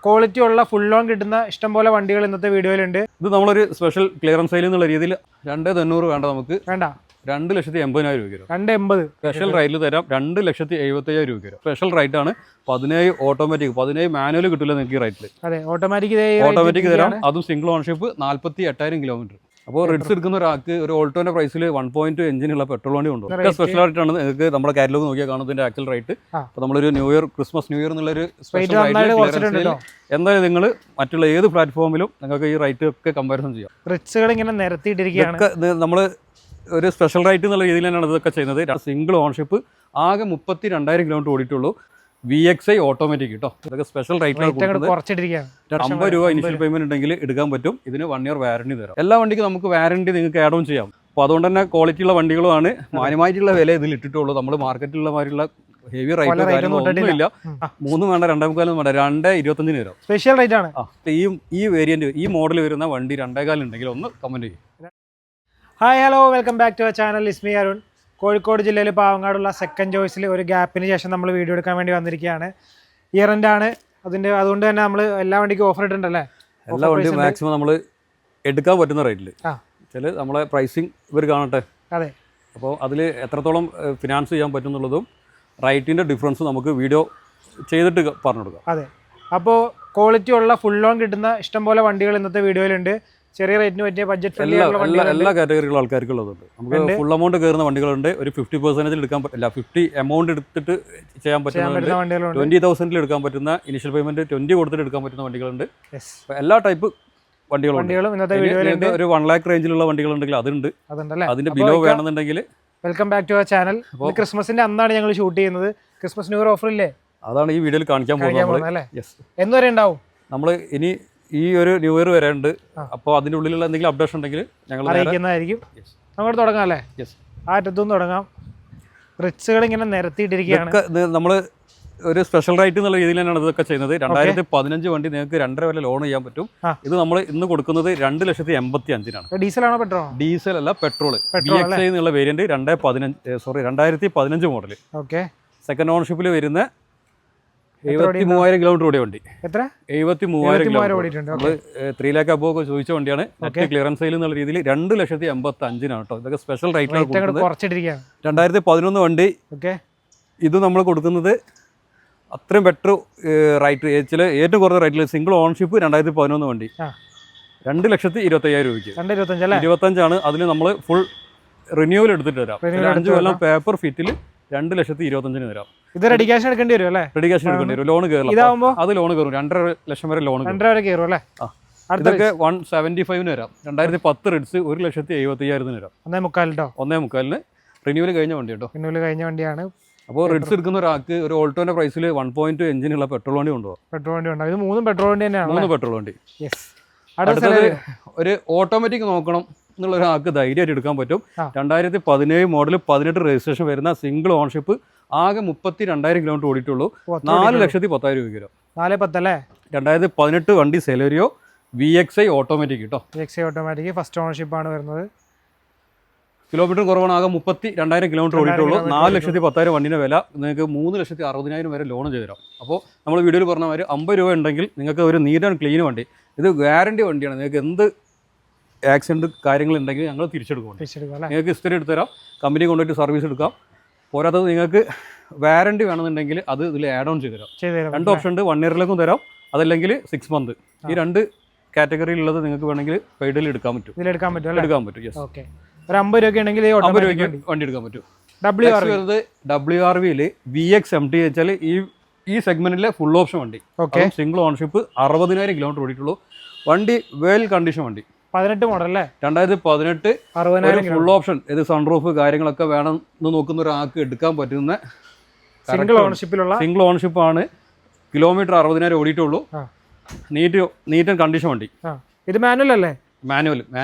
Quality ഉള്ള full loan കിട്ടുന്ന ഇഷ്ടംപോലെ വണ്ടികൾ ഇന്നത്തെ വീഡിയോയിലുണ്ട്. ഇത് നമ്മളൊരു സ്പെഷ്യൽ ക്ലിയറൻസ് സെയിൽ എന്നുള്ള രീതിയിൽ 2,900 വേണ്ട, നമുക്ക് വേണ്ട 2,80,000 രൂപ വരും. 2,80 സ്പെഷ്യൽ റൈറ്റിൽ തരാം. 2,75,000 രൂപ വരും. സ്പെഷ്യൽ റൈറ്റ് ആണ്. 17 ഓട്ടോമാറ്റിക്, 17 മാനുവൽ കിട്ടില്ല നിങ്ങൾക്ക് ഈ റൈറ്റിൽ. അതെ, ഓട്ടോമാറ്റിക് തരാം. അതും സിംഗിൾ ഓൺഷിപ്പ്, 48,000 കിലോമീറ്റർ. അപ്പോൾ റിഡ്സ് എടുക്കുന്ന ഒരാൾക്ക് ഒരു ഓൾട്ടോന്റെ പ്രൈസിൽ 1.2 എഞ്ചിനുള്ള പെട്രോൾ വണ്ടി കൊണ്ടു. സ്പെഷ്യൽ റേറ്റ് ആണ്. നിങ്ങൾക്ക് നമ്മുടെ കാറ്റലോഗ് നോക്കിയാൽ കാണുന്നതിന്റെ ആക്ച്വൽ റേറ്റ്. അപ്പോൾ നമ്മളൊരു ക്രിസ്മസ് ന്യൂ ഇയർ എന്നുള്ളൊരു സ്പെഷ്യൽ റേറ്റ് എന്തായാലും നിങ്ങൾ മറ്റുള്ള ഏത് പ്ലാറ്റ്ഫോമിലും നിങ്ങൾക്ക് ഈ റേറ്റ് ഒക്കെ കമ്പാരിസൺ ചെയ്യാം. റിഡ്സുകൾ ഇങ്ങനെ നിരത്തിയിട്ടിരിക്കുകയാണ്. നമ്മൾ ഒരു സ്പെഷ്യൽ റേറ്റ് എന്നുള്ള രീതിയിൽ തന്നെയാണ് ഇതൊക്കെ ചെയ്യുന്നത്. സിംഗിൾ ഓൺഷിപ്പ്, ആകെ 32,000 കിലോമീറ്റർ ഓടിയിട്ടുള്ളൂ. VXI ഓട്ടോമാറ്റിക് കേട്ടോ. ഇതൊക്കെ സ്പെഷ്യൽ റേറ്റിലാണ്. 50 രൂപ ഇനിഷ്യൽ പേയ്മെന്റ് ഉണ്ടെങ്കിൽ എടുക്കാൻ പറ്റും. ഇതിന് 1 ഇയർ വാറണ്ടി തരാം. എല്ലാ വണ്ടിക്കും നമുക്ക് വാറണ്ടി നിങ്ങൾക്ക് ആഡ് ഓൺ ചെയ്യാം. അപ്പോൾ അതുകൊണ്ട് തന്നെ ക്വാളിറ്റി ഉള്ള വണ്ടികളുമാണ്. മാന്യമായിട്ടുള്ള വില ഇതിൽ ഇട്ടിട്ടുള്ളൂ. നമ്മൾ മാർക്കറ്റിലുള്ള മാതിരിയുള്ള ഹെവി റേറ്റ് കാര്യങ്ങളൊന്നുമില്ല. 3 വേണ്ട, 2.25 വേണ്ട, 2,25 തരാം. സ്പെഷ്യൽ റേറ്റ് ആണ്. ഈ വേരിയന്റ്, ഈ മോഡൽ വരുന്ന വണ്ടി 2.25 ഉണ്ടെങ്കിൽ ഒന്ന് കമന്റ് ചെയ്യും. Hi, hello, welcome back to our channel. Is me Arun. Kozhikode ജില്ലയിൽ പാവങ്ങാടുള്ള സെക്കൻഡ് ചോയ്സിൽ ഒരു ഗ്യാപ്പിന് ശേഷം നമ്മൾ വീഡിയോ എടുക്കാൻ വേണ്ടി വന്നിരിക്കുകയാണ്. ഇയർ എൻഡ് ആണ്. അതുകൊണ്ട് തന്നെ നമ്മൾ എല്ലാ വണ്ടിക്കും ഓഫർ ഇട്ടുണ്ടല്ലേ? എല്ലാ വണ്ടിയും മാക്സിമം നമ്മൾ എടുക്കാൻ പറ്റുന്ന റേറ്റിൽ. ചില നമ്മളെ പ്രൈസിങ് ഇവർ കാണട്ടെ. അതെ. അപ്പോൾ അതിൽ എത്രത്തോളം ഫിനാൻസ് ചെയ്യാൻ പറ്റും എന്നുള്ളതും റൈറ്റിൻ്റെ ഡിഫറൻസ് നമുക്ക് വീഡിയോ ചെയ്തിട്ട് പറഞ്ഞു കൊടുക്കാം. അതെ. അപ്പോൾ ക്വാളിറ്റി ഉള്ള ഫുൾ ലോൺ കിട്ടുന്ന ഇഷ്ടംപോലെ വണ്ടികൾ ഇന്നത്തെ വീഡിയോയിലുണ്ട്. ചെറിയ റേറ്റിന് പറ്റിയ ബഡ്ജറ്റ് എല്ലാ കാറ്റഗറിയിലുള്ള ആൾക്കാർക്കുള്ളതുണ്ട്. നമുക്ക് ഫുൾ എമൗണ്ട് കയറുന്ന വണ്ടികളുണ്ട്. ഒരു 50% എടുക്കാൻ പറ്റില്ല, 50 എമൗണ്ട് എടുത്തിട്ട് ചെയ്യാൻ പറ്റുന്നുണ്ട്. 20,000 എടുക്കാൻ പറ്റുന്ന, ഇനിഷ്യൽ പേയ്മെന്റ് 20 കൊടുത്തിട്ട് എടുക്കാൻ പറ്റുന്ന വണ്ടികളുണ്ട്. എല്ലാ ടൈപ്പ് വണ്ടികളും ഇന്നത്തെ വീഡിയോയിലുണ്ട്. ഒരു 1 lakh റേഞ്ചിലുള്ള വണ്ടികളുണ്ടെങ്കിൽ അതുണ്ട്. അതിന്റെ ബിലോ വേണമെന്നുണ്ടെങ്കിൽ welcome back to our channel. ക്രിസ്മസിന്റെ അന്നാണ് ഞങ്ങൾ ഷൂട്ട് ചെയ്യുന്നത്. ക്രിസ്മസ് ന്യൂ ഇയർ ഓഫർ ഇല്ലേ? അതാണ് ഈ വീഡിയോയിൽ കാണിക്കാൻ പോകുന്നത്. എന്നുവരെ ഉണ്ടാവും? നമ്മൾ ഇനി ഈ ഒരു ന്യൂ ഇയർ വരാനുണ്ട്. അപ്പോൾ അതിൻ്റെ ഉള്ളിലുള്ള എന്തെങ്കിലും അപ്ഡേഷൻ ഉണ്ടെങ്കിൽ ഞങ്ങൾ അറിയിക്കുന്നതായിരിക്കും. അങ്ങോട്ട് തുടങ്ങാം അല്ലേ? ആ അറ്റത്തുനിന്ന് തുടങ്ങാം. റിഡ്സുകൾ ഇങ്ങനെ നിരത്തിയിട്ടിരിക്കുകയാണ്. നമ്മൾ ഒരു സ്പെഷ്യൽ റേറ്റ് എന്നുള്ള രീതിയിൽ തന്നെയാണ് ഇതൊക്കെ ചെയ്യുന്നത്. 2015 വണ്ടി നിങ്ങൾക്ക് 2.5 വരെ ലോൺ ചെയ്യാൻ പറ്റും. ഇത് നമ്മൾ ഇന്ന് കൊടുക്കുന്നത് 2,85,000-നാണ്. ഡീസലാണോ പെട്രോൾ? ഡീസൽ അല്ല, പെട്രോൾ. VXI എന്നുള്ള വേരിയന്റ് 2015 മോഡൽ. സെക്കൻഡ് ഓണർഷിപ്പിൽ വരുന്ന 73,000 കിലോമീറ്റർ ഓടിയ വണ്ടി. എത്ര? 73,000 ഓടിയിട്ടുണ്ട്. നമ്മൾ 3 lakh അബോവ് ചോദിച്ച വണ്ടിയാണ്. ക്ലിയറൻസ് സെയിൽ എന്നുള്ള രീതിയിൽ 2,85,000 കേട്ടോ. ഇതൊക്കെ സ്പെഷ്യൽ റേറ്റിലാണ് കൊടുക്കുന്നത്. 2011 വണ്ടി. ഇത് നമ്മൾ കൊടുക്കുന്നത് അത്രയും ബെറ്റർ റേറ്റ്. ചില ഏറ്റവും കുറഞ്ഞ റേറ്റിൽ സിംഗിൾ ഓൺഷിപ്പ് 2011 വണ്ടി 2,25,000 രൂപയ്ക്ക്. 25 അതിന് നമ്മൾ ഫുൾ റിന്യൂവൽ എടുത്തിട്ട് തരാം. 5 കൊല്ലം പേപ്പർ ഫിറ്റിൽ 2,25,000 തരാം. ഇത് റെഡി ക്യാഷ് എടുക്കേണ്ടി വരും അല്ലേ? റെഡി ക്യാഷ് എടുക്കേണ്ടി വരും. ലോൺ കയറില്ല. അത് ലോൺ കയറും. 2.5 ലക്ഷം വരെ ലോൺ കയറും അല്ലേ? ഇതൊക്കെ 175 വരാം. 2010 റിഡ്സ് 1,70,75,000 വരാം. 1.25 റിന്യൂവൽ കഴിഞ്ഞ വണ്ടി കേട്ടോ. റിന്യൂവൽ കഴിഞ്ഞ വണ്ടിയാണ്. അപ്പോൾ റിഡ്സ് എടുക്കുന്ന ഒരാൾക്ക് ഒരു ഓൾട്ടോന്റെ പ്രൈസിൽ 1.2 എഞ്ചിനുള്ള പെട്രോൾ വണ്ടി കൊണ്ടുപോകാം. പെട്രോൾ വണ്ടി ഉണ്ടാവും. ഇത് 3 പെട്രോൾ വണ്ടി തന്നെയാണ്. 3 പെട്രോൾ വണ്ടി. അടുത്തത് ഒരു ഓട്ടോമാറ്റിക് നോക്കണം എന്നുള്ള ഒരാൾക്ക് ധൈര്യമായിട്ട് എടുക്കാൻ പറ്റും. 2017 മോഡൽ 18 രജിസ്ട്രേഷൻ വരുന്ന സിംഗിൾ ഓൺഷിപ്പ്, ആകെ 32,000 കിലോമീറ്റർ ഓടിയിട്ടുള്ളൂ. 4,10,000 രൂപ വരും. 4,10 അല്ലേ? 2018 വണ്ടി സെലേറിയോ VXI ഓട്ടോമാറ്റിക് കേട്ടോ. VXI ഓട്ടോമാറ്റിക് ഫസ്റ്റ് ഓണർഷിപ്പ് ആണ് വരുന്നത്. കിലോമീറ്റർ കുറവാണ്. ആകെ 32,000 കിലോമീറ്റർ ഓടിയിട്ടുള്ളൂ. 4,10,000 വണ്ടിൻ്റെ വില. നിങ്ങൾക്ക് 3,60,000 വരെ ലോൺ ചെയ്ത് തരാം. അപ്പോൾ നമ്മൾ വീഡിയോയിൽ പറഞ്ഞ മാതിരി 50 രൂപ ഉണ്ടെങ്കിൽ നിങ്ങൾക്ക് ഒരു നീറ്റ് ആൻഡ് ക്ലീൻ വണ്ടി. ഇത് ഗ്യാരണ്ടി വണ്ടിയാണ്. നിങ്ങൾക്ക് എന്ത് ആക്സിഡൻറ്റ് കാര്യങ്ങളുണ്ടെങ്കിൽ ഞങ്ങൾ തിരിച്ചെടുക്കും. നിങ്ങൾക്ക് ഹിസ്റ്ററി എടുത്ത് തരാം. കമ്പനി കൊണ്ടുപോയിട്ട് സർവീസ് എടുക്കാം. പോരാത്തത് നിങ്ങൾക്ക് വാറണ്ടി വേണമെന്നുണ്ടെങ്കിൽ അത് ഇതിൽ ആഡ് ഓൺ ചെയ്ത് തരാം. 2 ഓപ്ഷൻ ഉണ്ട്. 1 ഇയറിലേക്കും തരാം, അതല്ലെങ്കിൽ 6 month. ഈ 2 കാറ്റഗറിയിലുള്ളത് നിങ്ങൾക്ക് വേണമെങ്കിൽ പെയ്ഡിൽ എടുക്കാൻ പറ്റും. എടുക്കാൻ പറ്റും. ഒരു 50 രൂപ ഉണ്ടെങ്കിൽ 50 രൂപയ്ക്ക് വണ്ടി എടുക്കാൻ പറ്റും. WRVയിൽ VXMT വെച്ചാൽ ഈ സെഗ്മെന്റിലെ ഫുൾ ഓപ്ഷൻ വണ്ടി. സിംഗിൾ ഓൺഷിപ്പ്, 60,000 കിലോമീറ്റർ ഓടിയിട്ടുള്ളൂ. വണ്ടി വെൽ കണ്ടീഷൻ വണ്ടി. 18 മോഡൽ അല്ലേ? 2018 60,000 ഫുൾ ഓപ്ഷൻ. ഇത് സൺറൂഫ് കാര്യങ്ങളൊക്കെ വേണം എന്ന് നോക്കുന്ന ഒരാൾക്ക് എടുക്കാൻ പറ്റുന്ന സിംഗിൾ ഓൺഷിപ്പ് ആണ്. കിലോമീറ്റർ 60,000 ഓടിയിട്ടുള്ളൂ. നീറ്റ് ആൻഡ് കണ്ടീഷൻ വണ്ടി. ഇത് മാനുവൽ അല്ലേ? മാനുവൽ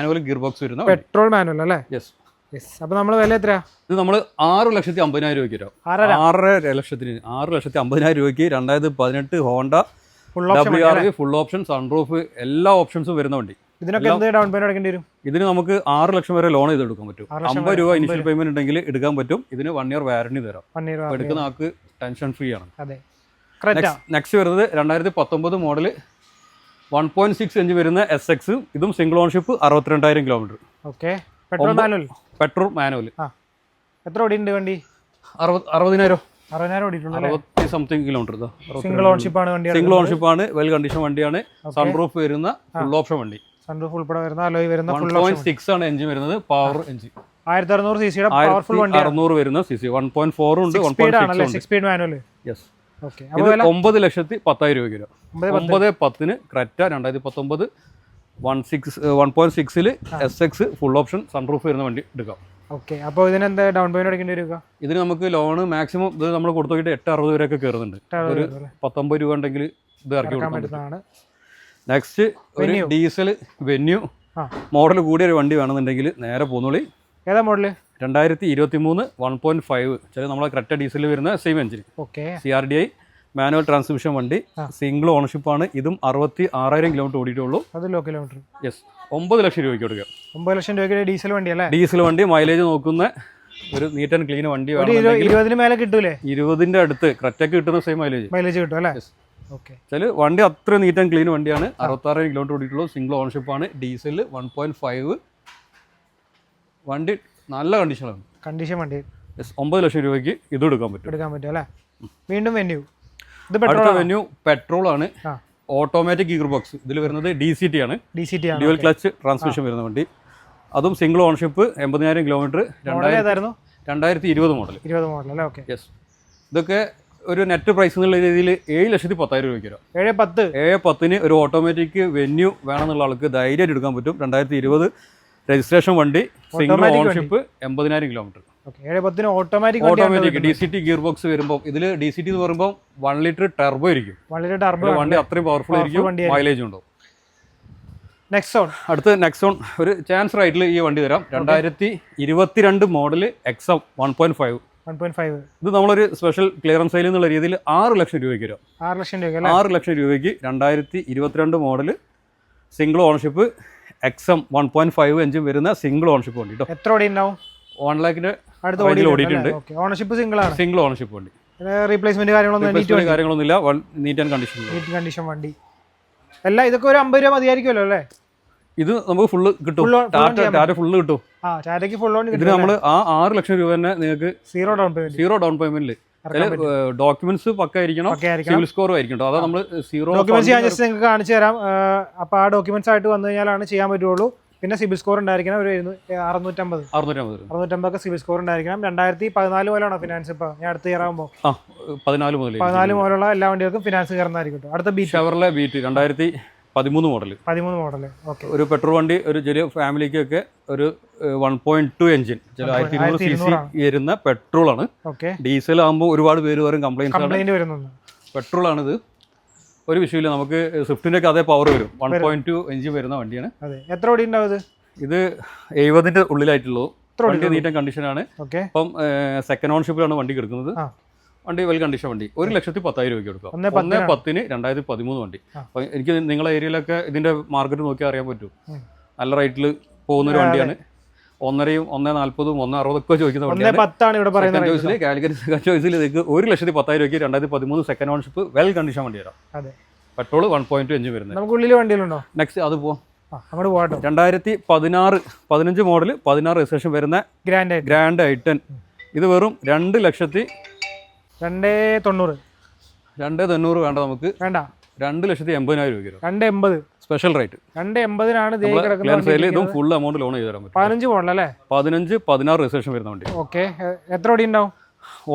ഗിയർ ബോക്സ് വരുന്ന പെട്രോൾ മാനുവൽ അല്ലേ? അപ്പോൾ നമ്മൾ വില എത്ര? ഇത് നമ്മൾ 6,50,000 രൂപയ്ക്ക് തരാം. 6,50,000 രൂപയ്ക്ക് 2018 Honda WRV full option, sunroof, എല്ലാ ഓപ്ഷൻസും വരുന്ന വണ്ടി. ഇതിനൊക്കെ എന്ത് ഡൗൺ പേയ്മെന്റ് അടക്കേണ്ടി വരും? ഇതിന് നമുക്ക് 6 ലക്ഷം വരെ ലോൺ ചെയ്ത് എടുക്കാൻ പറ്റും. 50 രൂപ ഇനിഷ്യൽ പേയ്മെന്റ് ഉണ്ടെങ്കിൽ എടുക്കാൻ പറ്റും. ഇതിന് 1 ഇയർ വാറണ്ടി തരാം. എടുക്കുന്ന ആൾക്ക് ടെൻഷൻ ഫ്രീ ആണ്. നെക്സ്റ്റ് വരുന്നത് 2019 മോഡൽ 1.6 എഞ്ച് വരുന്ന SX, ഇതും single ownership 62,000 kilometre. Okay. Petrol manual? Petrol manual. എത്ര ഓടിയുണ്ട് വണ്ടി? 60,000 ഓടിയിട്ടുള്ളൂ. 60 സംതിങ് കിലോമീറ്റർ. സിംഗിൾ ഓൺഷിപ്പ് ആണ് വണ്ടി. സിംഗിൾ ഓൺഷിപ്പ് ആണ്, വെൽ കണ്ടീഷൻ വണ്ടിയാണ്. സൺറൂഫ് വരുന്ന ഫുൾ ഓപ്ഷൻ വണ്ടി. സൺറൂഫ് ഉൾപ്പെടെ വരുന്ന അലോയ് വരുന്ന 1.6 ആണ് എഞ്ചിൻ വരുന്നത്. പവർ എഞ്ചിൻ 1600 cc പവർഫുൾ വണ്ടി. 600 വരുന്ന CC. 1.4 ഉണ്ട്, 1.6 ഉണ്ട്. 6 സ്പീഡ് മാനുവൽ. യെസ്. ഓക്കേ. ഇത് 9,10,000 രൂപയ്ക്ക്. 9,10,000 Creta 2019 1.6 SX full option sunroof വരുന്ന വണ്ടി എടുക്കാം. ഓക്കെ. അപ്പോൾ ഇതിന് എന്താ ഡൗൺ പേയ്മെന്റ് അടക്കേണ്ടി വരിക? ഇതിന് നമുക്ക് ലോണ് മാക്സിമം ഇത് നമ്മൾ കൊടുത്തോട്ട് 860 വരെയൊക്കെ കയറുന്നുണ്ട്. ഒരു 19 രൂപ ഉണ്ടെങ്കിൽ ഇത് ഇറക്കി കൊടുക്കാൻ പറ്റുന്നതാണ്. നെക്സ്റ്റ് ഒരു ഡീസൽ വെന്യൂ മോഡൽ കൂടിയ ഒരു വണ്ടി വേണമെന്നുണ്ടെങ്കിൽ നേരെ പോന്നോളി. ഏതാ മോഡല്? 2023 1.5 ചില നമ്മളെ ക്രെറ്റ ഡീസൽ വരുന്ന same engine. Okay. CRDI manual transmission വണ്ടി, സിംഗിൾ ഓണർഷിപ്പ് ആണ്. ഇതും 66,000 കിലോമീറ്റർ ഓടിയിട്ടുള്ളൂ. അത് ലോ കിലോമീറ്റർ. യെസ്. 9 ലക്ഷം രൂപയ്ക്ക് കൊടുക്കുക. 9 ലക്ഷം രൂപയ്ക്ക് ഡീസൽ വണ്ടി അല്ലേ? ഡീസൽ വണ്ടി, മൈലേജ് നോക്കുന്ന ഒരു നീറ്റ് ആൻഡ് ക്ലീൻ വണ്ടി. 20 മേലെ കിട്ടൂലേ? 20ന്റെ അടുത്ത് ക്രെറ്റയ്ക്ക് കിട്ടുന്ന സെയിം മൈലേജ് കിട്ടും അല്ലേ? ഓക്കെ. ചില വണ്ടി അത്ര നീറ്റ് ആൻഡ് ക്ലീൻ വണ്ടിയാണ്. 66,000 കിലോമീറ്റർ ഓടിയിട്ടുള്ളൂ. സിംഗിൾ ഓണർഷിപ്പ് ആണ്. ഡീസൽ 1.5 വണ്ടി നല്ല കണ്ടീഷനാണ്. കണ്ടീഷൻ വണ്ടി. 9 ലക്ഷം രൂപയ്ക്ക് ഇത് എടുക്കാൻ പറ്റും അല്ലേ? വീണ്ടും വെന്യൂ. അടുത്ത വെന്യൂ പെട്രോൾ ആണ്. Automatic gear box. ഇതിൽ വരുന്നത് DCT ആണ്. ഡ്യുവൽ ക്ലച്ച് ട്രാൻസ്മിഷൻ വരുന്ന വണ്ടി. അതും സിംഗിൾ ഓണർഷിപ്പ് 80,000 കിലോമീറ്റർ. 2020 മോഡൽ. അല്ലേ? ഓക്കെ. യെസ്. ഇതൊക്കെ ഒരു നെറ്റ് പ്രൈസ് എന്നുള്ള രീതിയിൽ 7,10,000 രൂപയ്ക്ക് വരാം. 7,10,000 ഒരു ഓട്ടോമാറ്റിക് വെന്യൂ വേണമെന്നുള്ള ആൾക്ക് ധൈര്യമായിട്ട് എടുക്കാൻ പറ്റും. 2020 രജിസ്ട്രേഷൻ വണ്ടി, single ownership, 80,000 kilometre. Automatic DCT gear box വരുമ്പോൾ ഇതിൽ DCT എന്ന് പറയുമ്പോൾ 1 ലിറ്റർ ടർബോ ആയിരിക്കും. വണ്ടി അത്രയും പവർഫുൾ ആയിരിക്കും. മൈലേജ് ഉണ്ടാവും. അടുത്ത നെക്സോൺ ഒരു ചാൻസ് റൈറ്റിൽ ഈ വണ്ടി തരാം. 2022 മോഡൽ XM 1.5. ഇത് നമ്മളൊരു സ്പെഷ്യൽ ക്ലിയറൻസ് സെയിൽ എന്നുള്ള രീതിയിൽ 6 ലക്ഷം രൂപയ്ക്ക് വരാം. 6 ലക്ഷം രൂപയ്ക്ക് 2022 model single ownership XM 1.5 engine വരുന്ന സിംഗിൾ ഓണർഷിപ്പ് വണ്ടി കേട്ടോ. എത്ര ഓടി ഉണ്ടാവും? 1 ലാഖിന്റെ ഓടിയിട്ടുണ്ട്. ഓണർഷിപ്പ് സിംഗിൾ ഓണർഷിപ്പ് വണ്ടി. റീപ്ലേസ്മെന്റ് കാര്യങ്ങളൊന്നും ഇല്ല. നീറ്റ് ആൻഡ് കണ്ടീഷൻ വണ്ടി. എല്ലാം ഇതൊക്കെ ഒരു 50 രൂപ മതിയായിരിക്കുമല്ലോ അല്ലേ? ഇത് നമുക്ക് ഫുള്ള് കിട്ടും. ടാറ്റ ഫുള്ള് കിട്ടും. ഇതിന് നമ്മൾ ആ 6 ലക്ഷം രൂപ തന്നെ നിങ്ങൾക്ക് സീറോ ഡൗൺ പേയ്മെന്റിൽ ഡോക്യുമെന്റ്സ് പക്ക ആയിരിക്കണം. സിവിൽ സ്കോറും ആയിരിക്കും. അതാ നമ്മൾ സീറോ ഡോക്യുമെന്റ്സ് ഞാൻ ജസ്റ്റ് നിങ്ങൾക്ക് കാണിച്ചു തരാം. അപ്പോൾ ആ ഡോക്യുമെന്റ്സ് ആയിട്ട് വന്നു കഴിഞ്ഞാലാണ് ചെയ്യാൻ പറ്റുള്ളൂ. പിന്നെ സിബിൽ സ്കോർ ഉണ്ടായിരിക്കണം ഒരു 650 സിബിൽ സ്കോർ ഉണ്ടായിരിക്കണം. 2014 മുതലാണോ ഫിനാൻസ്? ഇപ്പോൾ ഞാൻ അടുത്ത ഇയർ ആകുമ്പോൾ 14 മുതലുള്ള എല്ലാ വണ്ടികൾക്കും ഫിനാൻസ് കയറുന്നതായിരിക്കും. അടുത്ത ഷെവർലെ ബീറ്റ് 2013 മോഡൽ. ഓക്കെ. ഒരു പെട്രോൾ വണ്ടി ഒരു ചെറിയ ഫാമിലിക്കൊക്കെ ഒരു 1.2 എഞ്ചിൻ 1200 cc വരുന്ന പെട്രോൾ ആണ്. ഡീസൽ ആകുമ്പോൾ ഒരുപാട് പേര് വരും കംപ്ലൈന്റ് വരുന്നുണ്ട്. പെട്രോൾ ആണിത്. ഒരു വിഷയമില്ല. നമുക്ക് സ്വിഫ്റ്റിന്റെ ഒക്കെ അതേ പവർ വരും. 1.2 എഞ്ചിൻ വരുന്ന വണ്ടിയാണ്. എത്ര ഓടി ഉണ്ടാവും? ഇത് 70ന്റെ ഉള്ളിലായിട്ടുള്ളൂ. വണ്ടി നീറ്റ് കണ്ടീഷനാണ്. അപ്പം സെക്കൻഡ് ഓൺഷിപ്പിലാണ് വണ്ടി കിടക്കുന്നത്. വണ്ടി വെൽ കണ്ടീഷൻ വണ്ടി. 1,10,000 രൂപയ്ക്ക് കൊടുക്കാം. 1.10 2013 വണ്ടി. അപ്പം എനിക്ക് നിങ്ങളെ ഏരിയയിലൊക്കെ ഇതിന്റെ മാർക്കറ്റ് നോക്കിയാൽ അറിയാൻ പറ്റും. നല്ല റേറ്റിൽ പോകുന്നൊരു വണ്ടിയാണ്. 1.5, 1.40, 1.60 ഒക്കെ ചോദിക്കുന്ന വണ്ടിയാണ്. കാലിക്കറ്റ് ചോയ്സിൽ നിങ്ങൾക്ക് 1,10,000 രൂപയ്ക്ക് 2013 സെക്കൻഡ് ഓൺഷിപ്പ് വെൽ കണ്ടീഷൻ വണ്ടി തരാം. പെട്രോൾ 1.2 എഞ്ചിൻ വരുന്നത്. നെക്സ്റ്റ് അത് പോവാം. 2015 മോഡൽ 16 രജിസ്ട്രേഷൻ വരുന്ന ഗ്രാൻഡ് I10. ഇത് വെറും 2,90,000. 2,90,000 വേണ്ട നമുക്ക്. 2,80,000 രൂപ. 2,80,000 സ്പെഷ്യൽ റേറ്റ്. 2,80,000 ഇതും ഫുൾ എമൗണ്ട് ലോൺ ചെയ്ത് തരാൻ പറ്റും. 15 മോഡൽ അല്ലേ? 15, 16 രജിസ്ട്രേഷൻ വരുന്ന വണ്ടി. ഓക്കെ. എത്ര ഓടി ഉണ്ടാവും?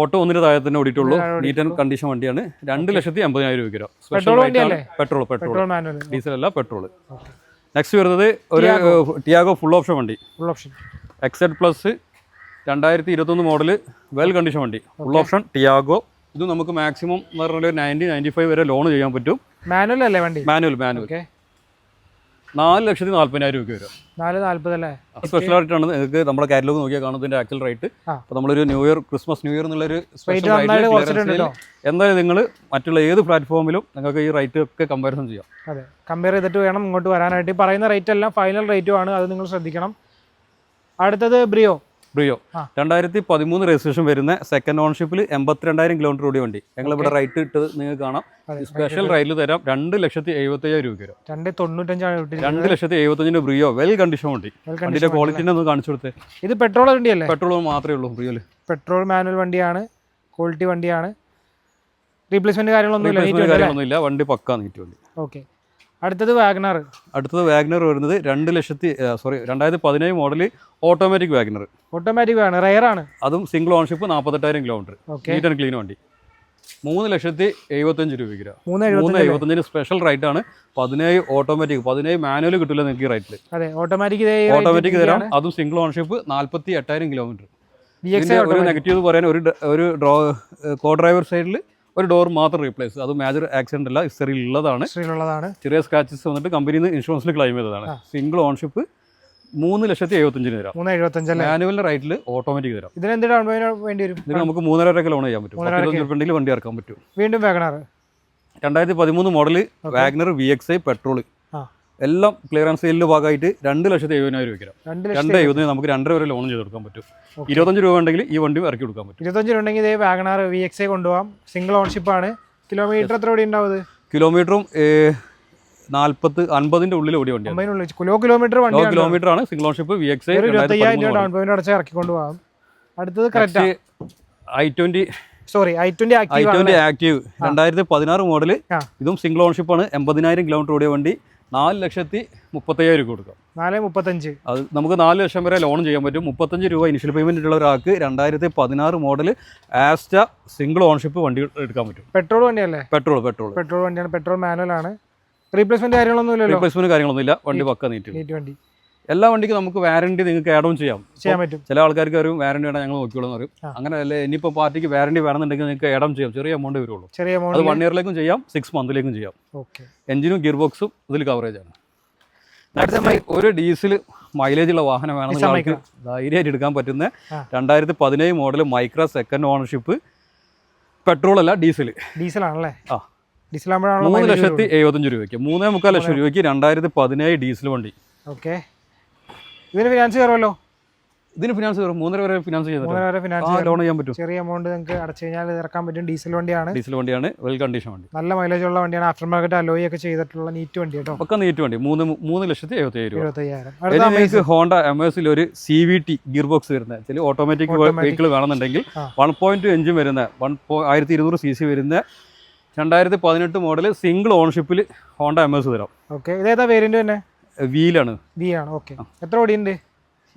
ഓട്ടോ 1 താഴെ തന്നെ ഓടിയിട്ടുള്ളൂ. നീറ്റ് ആൻഡ് കണ്ടീഷൻ വണ്ടിയാണ്. 2,80,000 രൂപയ്ക്ക് വരാം. പെട്രോൾ ഡീസൽ അല്ല, പെട്രോൾ. നെക്സ്റ്റ് വരുന്നത് ഒരു ടിയാഗോ ഫുൾ ഓപ്ഷൻ വണ്ടി. XZ plus 2021 model well condition വണ്ടി. Full option Tiago. ഇത് നമുക്ക് മാക്സിമം എന്ന് പറഞ്ഞാൽ 90-95 വരെ ലോൺ ചെയ്യാൻ പറ്റും. മാനുവൽ അല്ലേ വണ്ടി? മാനുവൽ. 4,40,000 രൂപയ്ക്ക് വരും. 4,40,000 അല്ലേ? സ്പെഷ്യൽ ആയിട്ടാണ്. നിങ്ങൾക്ക് നമ്മുടെ കാറ്റലോഗ് നോക്കിയാൽ കാണുന്നതിന്റെ ആക്ച്വൽ റേറ്റ്. അപ്പോൾ നമ്മളൊരു ക്രിസ്മസ് ന്യൂ ഇയർ എന്നുള്ളൊരു സ്പെഷ്യൽ എന്തായാലും നിങ്ങൾ മറ്റുള്ള ഏത് പ്ലാറ്റ്ഫോമിലും നിങ്ങൾക്ക് ഈ റേറ്റ് ഒക്കെ കമ്പാരിസൺ ചെയ്യാം. അതെ, കമ്പയർ ചെയ്തിട്ട് വേണം ഇങ്ങോട്ട് വരാനായിട്ട്. പറയുന്ന റേറ്റ് എല്ലാം ഫൈനൽ റേറ്റും ആണ്. അത് നിങ്ങൾ ശ്രദ്ധിക്കണം. അടുത്തത് ബ്രിയോ ബ്രിയോ 2013 രജിസ്ട്രേഷൻ വരുന്ന സെക്കൻഡ് ഓൺഷിപ്പിൽ 82,000 കിലോമീറ്റർ ഓടിയ വണ്ടി. ഞങ്ങളിവിടെ റൈറ്റ് ഇട്ടത് നിങ്ങൾക്ക് കാണാം. സ്പെഷ്യൽ റൈറ്റിൽ തരാം 2,75,000 രൂപ വരും. 2,75,000 ബ്രിയോ വെൽ കണ്ടീഷൻ വണ്ടി. വണ്ടിയുടെ ക്വാളിറ്റിനെ ഒന്ന് കാണിച്ചു കൊടുത്തേ. ഇത് പെട്രോൾ വണ്ടിയല്ലേ? പെട്രോൾ മാത്രമേ ഉള്ളൂ ബ്രിയോയിൽ. പെട്രോൾ മാനുവൽ വണ്ടിയാണ്, ക്വാളിറ്റി വണ്ടിയാണ്. റീപ്ലേസ്മെന്റ് കാര്യങ്ങളൊന്നുമില്ല. വണ്ടി പക്കാ നീറ്റ് വണ്ടി. ഓക്കെ. അടുത്തത് വാഗ്നർ. വരുന്നത് 2017 മോഡൽ ഓട്ടോമാറ്റിക് വാഗ്നർ. റയർ ആണ്. അതും single ownership 48,000 kilometre. Neat and clean വണ്ടി. 3,75,000 രൂപയ്ക്ക്. 3,75,000 സ്പെഷ്യൽ റൈറ്റ് ആണ്. 17 ഓട്ടോമാറ്റിക്, 17 മാനുവൽ കിട്ടില്ല നിങ്ങൾക്ക് ഈ റൈറ്റിൽ. ഓട്ടോമാറ്റിക് തരാം. അതും സിംഗിൾ ഓൺഷിപ്പ് 48,000 കിലോമീറ്റർ. ഒരു നെഗറ്റീവ് പറയാൻ ഒരു കോ ഡ്രൈവർ സൈഡിൽ ഒരു ഡോർ മാത്രം റീപ്ലേസ്. അത് മേജർ ആക്സിഡന്റ് അല്ല, ഹിസ്റ്ററിയിൽ ഉള്ളതാണ്. ചെറിയ സ്ക്രാച്ചസ് വന്നിട്ട് കമ്പനിയിൽ നിന്ന് ഇൻഷുറൻസിൽ ക്ലെയിം ചെയ്തതാണ്. സിംഗിൾ ഓൺഷിപ്പ് 3,75,000 തരാം. മാനുവലിന്റെ റൈറ്റിൽ ഓട്ടോമാറ്റിക് തരാം. ഇതിന് ഡൗൺ പേയ്മെന്റ് വേണ്ടി വരും. ഇതിന് നമുക്ക് 3,500,000 ലോൺ ചെയ്യാൻ പറ്റും. 10,000 വണ്ടി ഇറക്കാൻ പറ്റും. വീണ്ടും WagonR 2013 model WagonR VXI petrol. എല്ലാം ക്ലിയറൻസ് സെയിലിന്റെ ഭാഗമായിട്ട് 2,70,000 രൂപ. 2,70,000 നമുക്ക് 2.5 വരെ ലോൺ ചെയ്ത് കൊടുക്കാൻ പറ്റും. 25 രൂപ ഉണ്ടെങ്കിൽ ഈ വണ്ടി ഇറക്കി കൊടുക്കാൻ പറ്റും. 25 രൂപ ഉണ്ടെങ്കിൽ ഇതേ വാഗ്നർ VXI കൊണ്ടുപോകാം. സിംഗിൾ ഓൺഷിപ്പ് ആണ്. കിലോമീറ്റർ എത്ര ഓടി ഉണ്ടാവും? കിലോമീറ്ററും 40-50 ഉള്ളിൽ ഓടിയ വണ്ടിയാണ്. കിലോമീറ്റർ ആണ്. Single ownership VXI 25,000 down payment അടച്ച് ഇറക്കി കൊണ്ടുപോകാം. അടുത്തത് ക്രെറ്റ i20 ആക്റ്റീവ് 2016 മോഡൽ. ഇതും സിംഗിൾ ഓൺഷിപ്പ് ആണ്. 80,000 കിലോമീറ്റർ ഓടിയ വണ്ടി. 4,35,000 രൂപ കൊടുക്കാം. 4,35,000. അത് നമുക്ക് 4 ലക്ഷം വരെ ലോൺ ചെയ്യാൻ പറ്റും. 35 രൂപ ഇനിഷ്യൽ പേയ്മെന്റ് ഉള്ള ഒരാൾക്ക് 2016 മോഡൽ ആസ്റ്റ സിംഗിൾ ഓൺഷിപ്പ് വണ്ടി എടുക്കാൻ പറ്റും. പെട്രോൾ വണ്ടിയല്ലേ? പെട്രോൾ വണ്ടിയാണ്. പെട്രോൾ മാനുവൽ ആണ്. റീപ്ലേസ്മെന്റ് കാര്യങ്ങളൊന്നുമില്ല. വണ്ടി പക്ക നീറ്റ് വണ്ടി. എല്ലാ വണ്ടിക്കും നമുക്ക് വാറണ്ടി നിങ്ങൾക്ക് ആഡ് ഓൺ ചെയ്യാൻ പറ്റും. ചില ആൾക്കാർക്ക് ഒരു വാറണ്ടി വേണം, ഞങ്ങൾ നോക്കിയോളൂ എന്ന് പറയും. അങ്ങനെ അല്ലേ, ഇനിയിപ്പോൾ പാർട്ടിക്ക് വാറണ്ടി വേണമെന്നുണ്ടെങ്കിൽ നിങ്ങൾക്ക് ആഡ് ഓൺ ചെയ്യാം. ചെറിയ എമൗണ്ട് വരുള്ളൂ. അത് 1 ഇയറിലേക്കും ചെയ്യാം, 6 മന്തിലേക്കും ചെയ്യാം. എഞ്ചിനും ഗിയർ ബോക്സും ഇതിൽ കവറേജ് ആണ്. ഒരു ഡീസൽ മൈലേജ് ഉള്ള വാഹനം വേണമെങ്കിൽ ധൈര്യമായിട്ട് എടുക്കാൻ പറ്റുന്ന 2017 model Micra second ownership. Petrol അല്ല, ഡീസലാണല്ലേ? 3,75,000 രൂപയ്ക്ക്, 3,25,000 രൂപയ്ക്ക് 2017 ഡീസൽ വണ്ടി. ഇതിന് ഫിനാൻസ് കയറുമല്ലോ? ഇതിന് ഫിനാൻസ് കയറും. 3.5 വരെ ഫിനാൻസ് ലോൺ ചെയ്യാൻ പറ്റും. ചെറിയ എമൗണ്ട് നിങ്ങൾക്ക് അടച്ചു കഴിഞ്ഞാൽ ഇറക്കാൻ പറ്റും. ഡീസൽ വണ്ടിയാണ്. വെൽ കണ്ടീഷൻ വണ്ടി. നല്ല മൈലേജ് ഉള്ള വണ്ടിയാണ്. ആഫ്റ്റർ മാർക്കറ്റ് അലോയി ഒക്കെ ചെയ്തിട്ടുള്ള നീറ്റ് വണ്ടി കേട്ടോ. ഒക്കെ നീറ്റ് വണ്ടി. 3,75,000 രൂപ. ഹോണ്ട എമേഴ്സിൽ ഒരു CVT ഗിയർ ബോക്സ് വരുന്ന ചില ഓട്ടോമാറ്റിക് വെഹിക്കിൾ വേണമെന്നുണ്ടെങ്കിൽ 1.2 എഞ്ചിൻ വരുന്ന 1200 cc വരുന്ന 2018 മോഡൽ സിംഗിൾ ഓൺഷിപ്പിൽ ഹോണ്ട എമേഴ്സ് തരാം. ഇതേതാ വേരിയന്റ് തന്നെ? വീലാണ്. എത്ര ഓടിയുണ്ട്?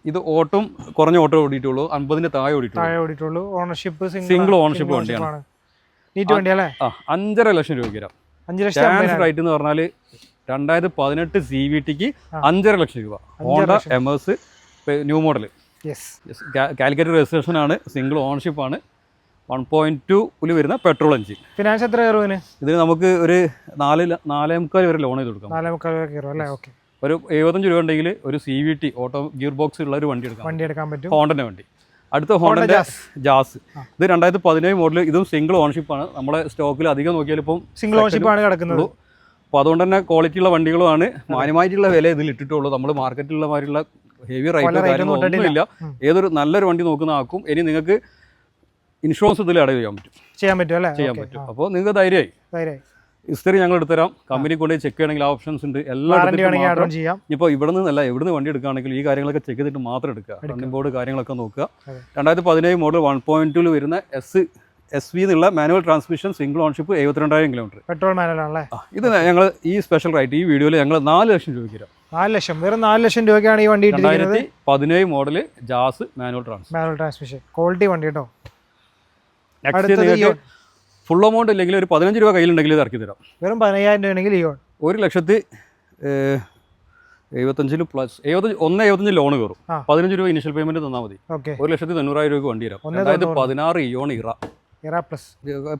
ഇത് ഓട്ടം കുറഞ്ഞ ഓട്ടോ ഓടിയിട്ടുള്ളൂ. 50-ന്റെ താഴെ ഓടിയിട്ടുള്ളൂ. ഓണർഷിപ്പ് സിംഗിൾ ഓണർഷിപ്പ് വണ്ടിയാണ്. നീറ്റ് വണ്ടിയല്ലേ? 5.5 ലക്ഷം രൂപ വരാം. റൈറ്റ് എന്ന് പറഞ്ഞാൽ 2018 CVTക്ക് 5.5 ലക്ഷം രൂപ. Honda എമേഴ്സ് new model. Calicut registration ആണ്. സിംഗിൾ ഓണർഷിപ്പ് ആണ്. 1.2 വരുന്ന പെട്രോൾ എഞ്ചിൻ. ഫിനാൻസ് എത്ര കയറും ഇതിന്? നമുക്ക് ഒരു 4.25 വരെ ലോൺ ചെയ്ത് കൊടുക്കാം. 4.25 ഒരു 75 രൂപ ഉണ്ടെങ്കിൽ ഒരു CVT ഓട്ടോ ഗിയർ ബോക്സ് ഉള്ള ഒരു വണ്ടി എടുക്കാൻ പറ്റും. ഹോണ്ടന്റെ വണ്ടി. അടുത്ത ഹോണ്ടന്റെ ജാസ്. ഇത് 2017 മോഡൽ. ഇതും സിംഗിൾ ഓൺഷിപ്പ് ആണ്. നമ്മളെ സ്റ്റോക്കിൽ അധികം നോക്കിയാൽ ഇപ്പം സിംഗിൾ ഓൺഷിപ്പ് ആണ് കിടക്കുന്നത്. അപ്പോൾ അതുകൊണ്ട് തന്നെ ക്വാളിറ്റി ഉള്ള വണ്ടികളുമാണ്. മാന്യമായിട്ടുള്ള വില ഇതിൽ ഇട്ടിട്ടുള്ളൂ. നമ്മൾ മാർക്കറ്റിലുള്ള മാതിരിയുള്ള ഹെവി റേറ്റ് കാര്യങ്ങളൊന്നുമില്ല. ഏതൊരു നല്ലൊരു വണ്ടി നോക്കുന്ന ആക്കും. ഇനി നിങ്ങൾക്ക് ഇൻഷുറൻസ് ഇതിൽ അടവ് ചെയ്യാൻ പറ്റും. അപ്പോൾ നിങ്ങൾക്ക് ധൈര്യമായി ഹിസ്റ്ററി ഞങ്ങൾ എടുത്തുതരാം. കമ്പനി കൊണ്ട് ചെക്ക് ചെയ്യണമെങ്കിൽ ഓപ്ഷൻസ് ഉണ്ട്. എല്ലാം ഇപ്പോൾ ഇവിടെ നിന്നല്ല, എവിടുന്ന് വണ്ടി എടുക്കുകയാണെങ്കിൽ ഈ കാര്യങ്ങളൊക്കെ ചെക്ക് ചെയ്തിട്ട് മാത്രം എടുക്കുക. റണ്ണിംഗ് ബോർഡ് കാര്യങ്ങളൊക്കെ നോക്കുക. 2017 മോഡൽ 1.2 വരുന്ന SV എന്നുള്ള manual transmission single ownership 72,000 kilometre. Petrol manual ആണല്ലേ? ഇത് ഞങ്ങൾ ഈ സ്പെഷ്യൽ റൈറ്റ് ഈ വീഡിയോയിൽ ഞങ്ങൾ 4 ലക്ഷം രൂപയ്ക്ക് തരാം. 4 ലക്ഷം, വെറും 4 ലക്ഷം രൂപയ്ക്കാണ് ഈ വണ്ടി. 2017 model Jazz manual transmission quality വണ്ടി കേട്ടോ. ഫുൾ എമൗണ്ട് ഇല്ലെങ്കിൽ ഒരു 15 രൂപ കയ്യിലുണ്ടെങ്കിൽ ഇത് ഇറക്കി തരാം. വെറും 15,000 രൂപ ഉണ്ടെങ്കിൽ 1,75,000 പ്ലസ് 1,75,000 ലോൺ കയറും. 15 രൂപ ഇനിഷ്യൽ പേയ്മെന്റ് തന്നാൽ മതി. 1,90,000 രൂപ വണ്ടി തരാം. 2016 ഇയോൺ ഇറ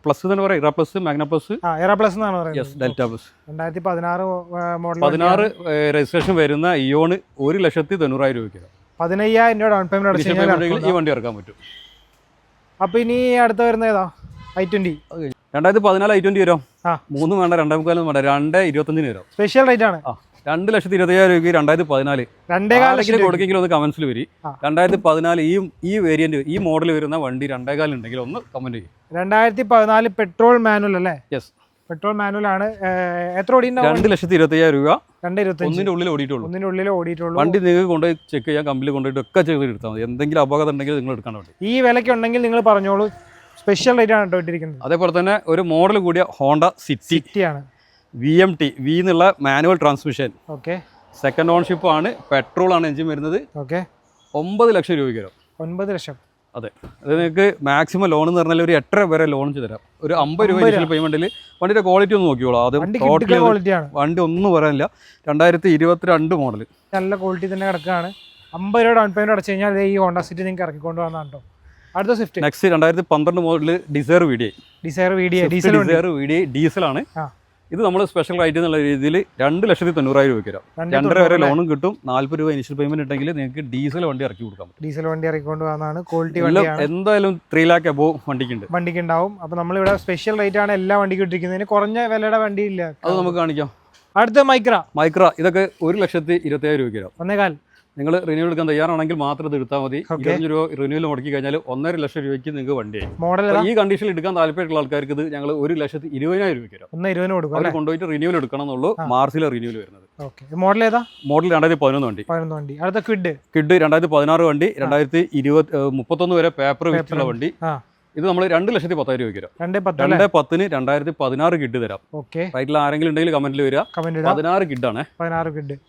പ്ലസ് എന്ന് പറയാം. ഇറ plus, Magna plus, delta plus. 2016 registration വരുന്ന ഇയോൺ 1,90,000 രൂപയ്ക്ക് 15,000 രൂപ ഡൗൺ പേയ്മെന്റ് ഈ വണ്ടി ഇറക്കാൻ പറ്റും. അപ്പൊ ഇനി അടുത്ത വരുന്ന ഏതാ? i20. 2014 i20 വരാം. 3 വേണ്ട, 2.25 വേണ്ട, 2.25 വരാം. സ്പെഷ്യൽ റേറ്റ് ആണ്. 2,25,000 രൂപയ്ക്ക് 2014 2,4 കൊടുക്കെങ്കിലും ഒന്ന് കമന്റ്സിൽ വരി. 2014 ഈ വേരിയന്റ് ഈ മോഡൽ വരുന്ന വണ്ടി 2.25 ഉണ്ടെങ്കിൽ ഒന്ന് കമന്റ് ചെയ്യും. 2014 പെട്രോൾ മാനുവൽ അല്ലേ? യെസ്, പെട്രോൾ മാനുവൽ ആണ്. എത്ര ഓടിയിട്ടുണ്ടാവും? 2,25,000 രൂപ 2,25,000 ഒന്നിന്റെ ഉള്ളിൽ ഓടിയിട്ടുള്ളൂ. ഒന്നിന്റെ ഉള്ളിൽ ഓടിയിട്ടുള്ളൂ. വണ്ടി നിങ്ങൾക്ക് കൊണ്ടുപോയി ചെക്ക് ചെയ്യാൻ, കമ്പനിയിൽ കൊണ്ടുപോയിട്ട് ഒക്കെ ചെയ്ത് എടുത്താൽ മതി. എന്തെങ്കിലും അപകടം ഉണ്ടെങ്കിൽ നിങ്ങൾ എടുക്കാൻ വേണ്ടി ഈ വിലയ്ക്ക് ഉണ്ടെങ്കിൽ നിങ്ങൾ പറഞ്ഞോളൂ. സ്പെഷ്യൽ റേറ്റ് ആണ് കേട്ടോ ഇട്ടിരിക്കുന്നത്. അതേപോലെ തന്നെ ഒരു മോഡൽ കൂടിയ ഹോണ്ട സിറ്റി ആണ്. VMT V എന്നുള്ള manual transmission. Okay, second ownership ആണ്. പെട്രോൾ ആണ് എഞ്ചിൻ വരുന്നത്. ഓക്കെ, 9 ലക്ഷം രൂപയ്ക്ക് വരും. 9 ലക്ഷം. അതെ, അത് നിങ്ങൾക്ക് മാക്സിമം ലോൺ എന്ന് പറഞ്ഞാൽ ഒരു 8 വരെ ലോൺ ചെയ്ത് തരാം. ഒരു 50 രൂപ ഇനിഷ്യൽ പേയ്മെന്റിൽ വണ്ടിയുടെ ക്വാളിറ്റി ഒന്ന് നോക്കിയോളൂ. ആദ്യം വണ്ടി ഒന്നും പറയാനില്ല. 2022 മോഡൽ നല്ല ക്വാളിറ്റി തന്നെ കിടക്കുകയാണ്. 50 രൂപ ഡൗൺ പേയ്മെന്റ് അടച്ചു കഴിഞ്ഞാൽ ഈ ഹോണ്ട സിറ്റി നിങ്ങൾക്ക് ഇറക്കിക്കൊണ്ട് വന്നതാണ് കേട്ടോ. അടുത്ത Swift next 2012 model Dzire VDI. ഡീസലാണ്. ഇത് നമ്മൾ സ്പെഷ്യൽ റൈറ്റ് എന്നുള്ള രീതിയിൽ 2,90,000 രൂപയ്ക്ക് വരാം. 2.5 വരെ ലോണും കിട്ടും. 40 രൂപ ഇനിഷ്യൽ പേയ്മെന്റ് ഉണ്ടെങ്കിൽ നിങ്ങൾക്ക് ഡീസൽ വണ്ടി ഇറക്കി കൊടുക്കാം. ഡീസൽ വണ്ടി ഇറക്കിക്കൊണ്ട് വന്നതാണ്. ക്വാളിറ്റി വണ്ടിയാണ്. എന്തായാലും 3 lakh above വണ്ടിക്ക് ഉണ്ടാവും. അപ്പോൾ നമ്മളിവിടെ സ്പെഷ്യൽ റേറ്റ് ആണ് എല്ലാ വണ്ടിക്കും ഇട്ടിരിക്കുന്നതിന്. കുറഞ്ഞ വിലയുടെ വണ്ടി ഇല്ല. അത് നമുക്ക് കാണിക്കാം. അടുത്ത മൈക്ര ഇതൊക്കെ 1,25,000 രൂപയ്ക്ക് വരാം. 1.25. നിങ്ങൾ റിന്യൂവൽ എടുക്കാൻ തയ്യാറാണെങ്കിൽ മാത്രം ഇത് എടുത്താൽ മതി. 25 രൂപ റിന്യൂവൽ മുടക്കി കഴിഞ്ഞാൽ 1.5 ലക്ഷം രൂപയ്ക്ക് നിങ്ങൾക്ക് വണ്ടിയായി. മോഡൽ ഈ കണ്ടീഷനിൽ എടുക്കാൻ താല്പര്യമുള്ള ആൾക്കാർക്ക് ഇത് ഞങ്ങൾ 1,20,000 രൂപയ്ക്ക് വരാം. 1,20,000 കൊടുക്കും. അവർ കൊണ്ടുപോയിട്ട് റിന്യൂവൽ എടുക്കണം എന്നുള്ളൂ. മാർച്ചിലെ റിന്യൂവൽ വരുന്നത്. മോഡൽ ഏതാ? മോഡൽ 2011 വണ്ടി. അടുത്ത ക്വിഡ് 2016 വണ്ടി. 2031 വരെ പേപ്പർ വിറ്റുള്ള വണ്ടി. ഇത് നമ്മൾ 2,10,000 രൂപയ്ക്ക് വരാം. 2,10,000 2016 കിഡ് തരാം. റൈറ്റിൽ ആരെങ്കിലും ഉണ്ടെങ്കിൽ കമന്റിൽ വരിക. 16 കിഡാണ്.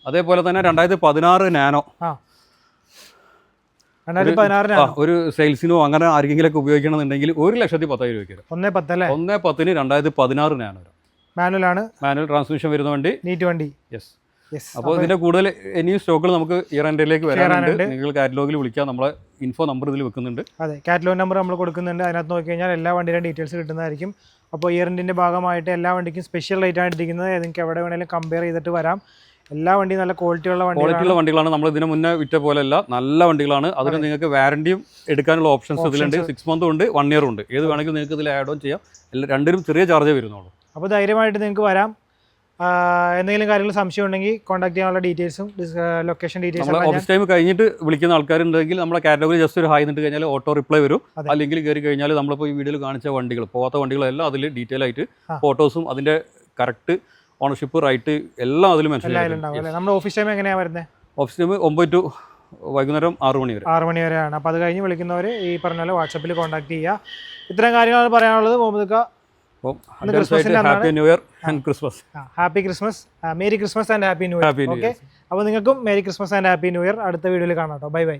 അതേപോലെ തന്നെ 2016 നാനോ. ഒരു സെയിൽസിനോ അങ്ങനെ ആർക്കെങ്കിലും ഉപയോഗിക്കണമെന്നുണ്ടെങ്കിൽ 1,10,000 രൂപയ്ക്ക് വരാം. 1,10,000 2016 നാനോ മാനുവലാണ്. മാനുവൽ ട്രാൻസ്മിഷൻ വരുന്ന വണ്ടി. നീറ്റ് വണ്ടി. യെസ്. അപ്പോൾ ഇതിന്റെ കൂടുതൽ ഇനിയും സ്റ്റോക്കുകൾ നമുക്ക് ഇയർ എൻഡിലേക്ക് വരാനുണ്ട്. നിങ്ങൾ കാറ്റലോഗിൽ വിളിക്കാം. നമ്മളെ ഇൻഫോ നമ്പർ ഇതിൽ വെക്കുന്നുണ്ട്. അതെ, കാറ്റലോഗ് നമ്പർ നമ്മൾ കൊടുക്കുന്നുണ്ട്. അതിനകത്ത് നോക്കി കഴിഞ്ഞാൽ എല്ലാ വണ്ടിയുടെ ഡീറ്റെയിൽസ് കിട്ടുന്നതായിരിക്കും. അപ്പോൾ ഇയർ എൻഡിന്റെ ഭാഗമായിട്ട് എല്ലാ വണ്ടിക്കും സ്പെഷ്യൽ റേറ്റ് ആണ് ഇരിക്കുന്നത്. നിങ്ങൾക്ക് എവിടെ വേണമെങ്കിലും കമ്പയർ ചെയ്തിട്ട് വരാം. എല്ലാ വണ്ടിയും നല്ല ക്വാളിറ്റിയുള്ള വണ്ടികളാണ്. നമ്മൾ ഇതിന് മുന്നേ വിറ്റ പോലെയല്ല, നല്ല വണ്ടികളാണ്. അതിന് നിങ്ങൾക്ക് വാറണ്ടിയും എടുക്കാനുള്ള ഓപ്ഷൻസ് ഇതിലുണ്ട്. 6 month ഉണ്ട്, 1 year ഉണ്ട്. ഏത് വേണമെങ്കിലും നിങ്ങൾക്ക് ഇതിൽ ആഡ് ഓൺ ചെയ്യാം. രണ്ടിനും ചെറിയ ചാർജേ വരുന്നുള്ളൂ. അപ്പോൾ ധൈര്യമായിട്ട് നിങ്ങൾക്ക് വരാം. എന്തെങ്കിലും കാര്യങ്ങൾ സംശയം ഉണ്ടെങ്കിൽ കോൺടാക്ട് ചെയ്യാനുള്ള ഡീറ്റെയിൽസും ലൊക്കേഷൻ ഡീറ്റെയിൽസും ഓഫീസ് ടൈം കഴിഞ്ഞിട്ട് വിളിക്കുന്ന ആൾക്കാരുണ്ടെങ്കിൽ നമ്മുടെ കാറ്റഗറി ജസ്റ്റ് ഒരു ഹായ് എന്നിട്ട് കഴിഞ്ഞാൽ ഓട്ടോ റിപ്ലൈ വരും. അല്ലെങ്കിൽ കയറി കഴിഞ്ഞാൽ നമ്മളിപ്പോൾ ഈ വീഡിയോയിൽ കാണിച്ച വണ്ടികൾ, പോകാത്ത വണ്ടികളെല്ലാം അതിൽ ഡീറ്റെയിൽ ആയിട്ട് ഫോട്ടോസും അതിന്റെ കറക്റ്റ് ഓണർഷിപ്പ് റൈറ്റ് എല്ലാം അതിൽ മെൻഷൻ ചെയ്തിട്ടുണ്ടാവും. നമ്മുടെ ഓഫീസ് ടൈം എങ്ങനെയാണ് വരുന്നത്? ഓഫീസ് ടൈം 9 to വൈകുന്നേരം 6 മണി വരെ. 6 മണി വരെയാണ്. അപ്പോൾ അത് കഴിഞ്ഞ് വിളിക്കുന്നവർ ഈ പറഞ്ഞ പോലെ വാട്സപ്പിൽ കോൺടാക്ട് ചെയ്യുക. ഇത്തരം കാര്യങ്ങളാണ് പറയാനുള്ളത്. Muhammad happy new year and Christmas. Happy Christmas, merry Christmas and happy new year. Okay, അപ്പോൾ നിങ്ങൾക്കും merry Christmas and happy new year. അടുത്ത വീഡിയോയിൽ കാണാം കേട്ടോ. Bye by.